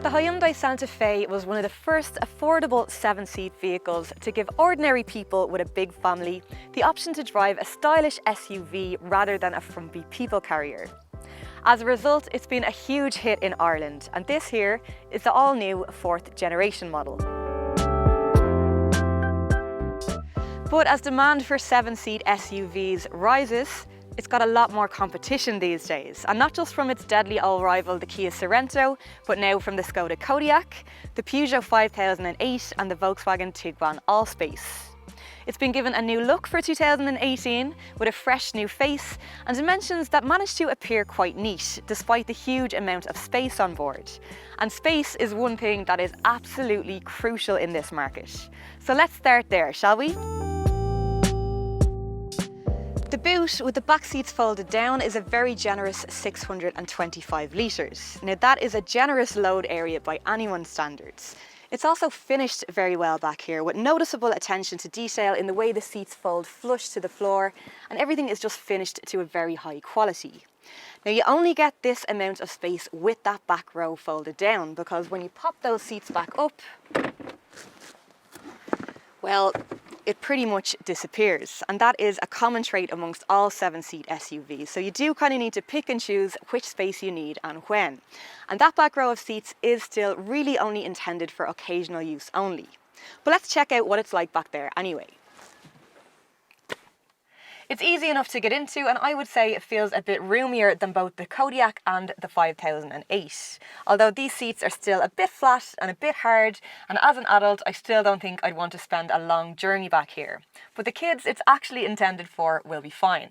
The Hyundai Santa Fe was one of the first affordable 7-seat vehicles to give ordinary people with a big family the option to drive a stylish SUV rather than a frumpy people carrier. As a result, it's been a huge hit in Ireland, and this here is the all-new 4th generation model. But as demand for 7-seat SUVs rises, it's got a lot more competition these days, and not just from its deadly old rival, the Kia Sorento, but now from the Skoda Kodiaq, the Peugeot 5008 and the Volkswagen Tiguan Allspace. It's been given a new look for 2018 with a fresh new face and dimensions that manage to appear quite neat despite the huge amount of space on board. And space is one thing that is absolutely crucial in this market. So let's start there, shall we? The boot, with the back seats folded down, is a very generous 625 litres. Now that is a generous load area by anyone's standards. It's also finished very well back here with noticeable attention to detail in the way the seats fold flush to the floor, and everything is just finished to a very high quality. Now you only get this amount of space with that back row folded down, because when you pop those seats back up, well, it pretty much disappears, and that is a common trait amongst all 7-seat SUVs. So you do kind of need to pick and choose which space you need and when. And that back row of seats is still really only intended for occasional use only. But let's check out what it's like back there anyway. It's easy enough to get into, and I would say it feels a bit roomier than both the Kodiaq and the 5008. Although these seats are still a bit flat and a bit hard, and as an adult I still don't think I'd want to spend a long journey back here. But the kids it's actually intended for will be fine.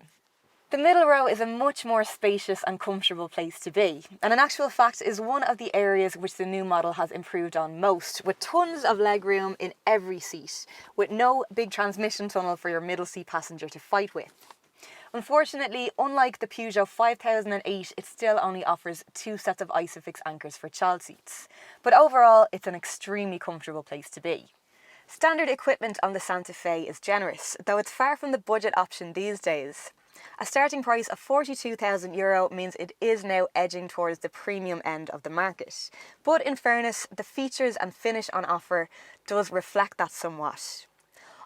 The middle row is a much more spacious and comfortable place to be, and in actual fact is one of the areas which the new model has improved on most, with tons of legroom in every seat, with no big transmission tunnel for your middle seat passenger to fight with. Unfortunately, unlike the Peugeot 5008, it still only offers 2 sets of Isofix anchors for child seats, but overall it's an extremely comfortable place to be. Standard equipment on the Santa Fe is generous, though it's far from the budget option these days. A starting price of €42,000 means it is now edging towards the premium end of the market. But in fairness, the features and finish on offer does reflect that somewhat.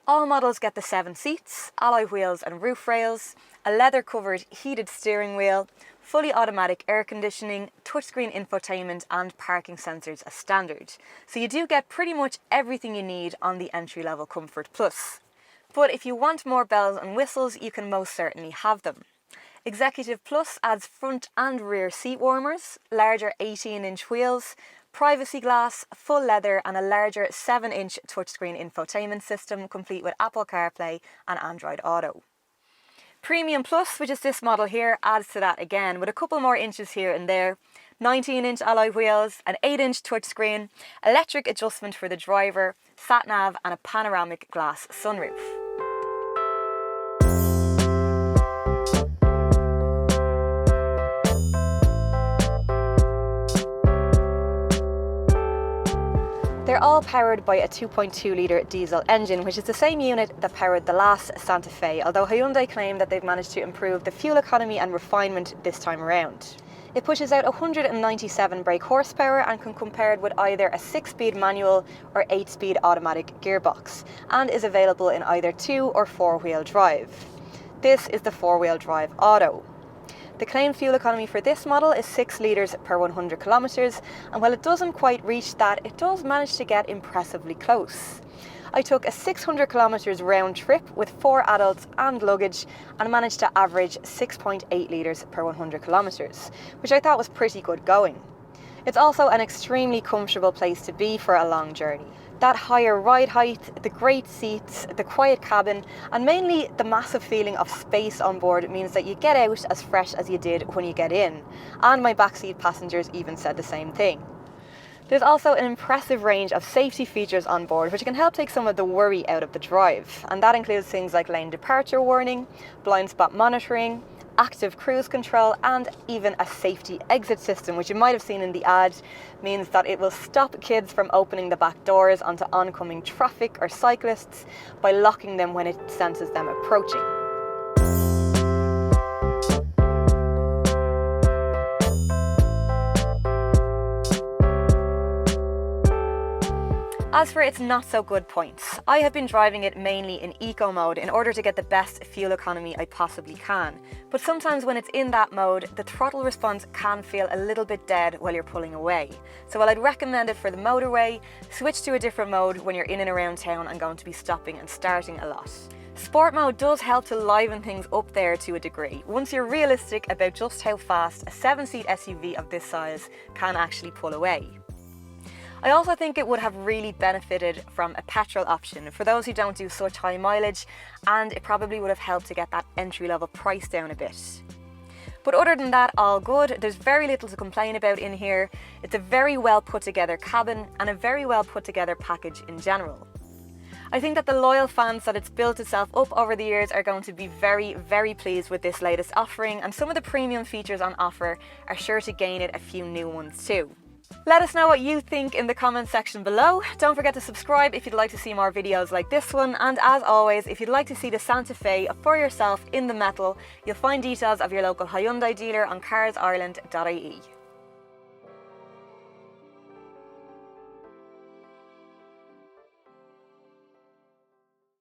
All models get the 7 seats, alloy wheels and roof rails, a leather-covered heated steering wheel, fully automatic air conditioning, touchscreen infotainment and parking sensors as standard. So you do get pretty much everything you need on the entry-level Comfort Plus. But if you want more bells and whistles, you can most certainly have them. Executive Plus adds front and rear seat warmers, larger 18-inch wheels, privacy glass, full leather and a larger 7-inch touchscreen infotainment system complete with Apple CarPlay and Android Auto. Premium Plus, which is this model here, adds to that again with a couple more inches here and there, 19-inch alloy wheels, an 8-inch touchscreen, electric adjustment for the driver, sat-nav and a panoramic glass sunroof. They're all powered by a 2.2-litre diesel engine, which is the same unit that powered the last Santa Fe, although Hyundai claim that they've managed to improve the fuel economy and refinement this time around. It pushes out 197 brake horsepower and can compare with either a 6-speed manual or 8-speed automatic gearbox, and is available in either 2- or 4-wheel drive. This is the 4-wheel drive auto. The claimed fuel economy for this model is 6 litres per 100 kilometres, and while it doesn't quite reach that, it does manage to get impressively close. I took a 600 kilometres round trip with 4 adults and luggage and managed to average 6.8 litres per 100 kilometres, which I thought was pretty good going. It's also an extremely comfortable place to be for a long journey. That higher ride height, the great seats, the quiet cabin, and mainly the massive feeling of space on board means that you get out as fresh as you did when you get in, and my backseat passengers even said the same thing. There's also an impressive range of safety features on board which can help take some of the worry out of the drive, and that includes things like lane departure warning, blind spot monitoring, active cruise control and even a safety exit system, which you might have seen in the ad, means that it will stop kids from opening the back doors onto oncoming traffic or cyclists by locking them when it senses them approaching. As for its not so good points, I have been driving it mainly in eco mode in order to get the best fuel economy I possibly can. But sometimes when it's in that mode, the throttle response can feel a little bit dead while you're pulling away. So while I'd recommend it for the motorway, switch to a different mode when you're in and around town and going to be stopping and starting a lot. Sport mode does help to liven things up there to a degree, once you're realistic about just how fast a 7-seat SUV of this size can actually pull away. I also think it would have really benefited from a petrol option for those who don't do such high mileage, and it probably would have helped to get that entry-level price down a bit. But other than that, all good. There's very little to complain about in here. It's a very well put together cabin and a very well put together package in general. I think that the loyal fans that it's built itself up over the years are going to be very, very pleased with this latest offering, and some of the premium features on offer are sure to gain it a few new ones too. Let us know what you think in the comments section below. Don't forget to subscribe if you'd like to see more videos like this one, and as always, if you'd like to see the Santa Fe for yourself in the metal, you'll find details of your local Hyundai dealer on CarsIreland.ie.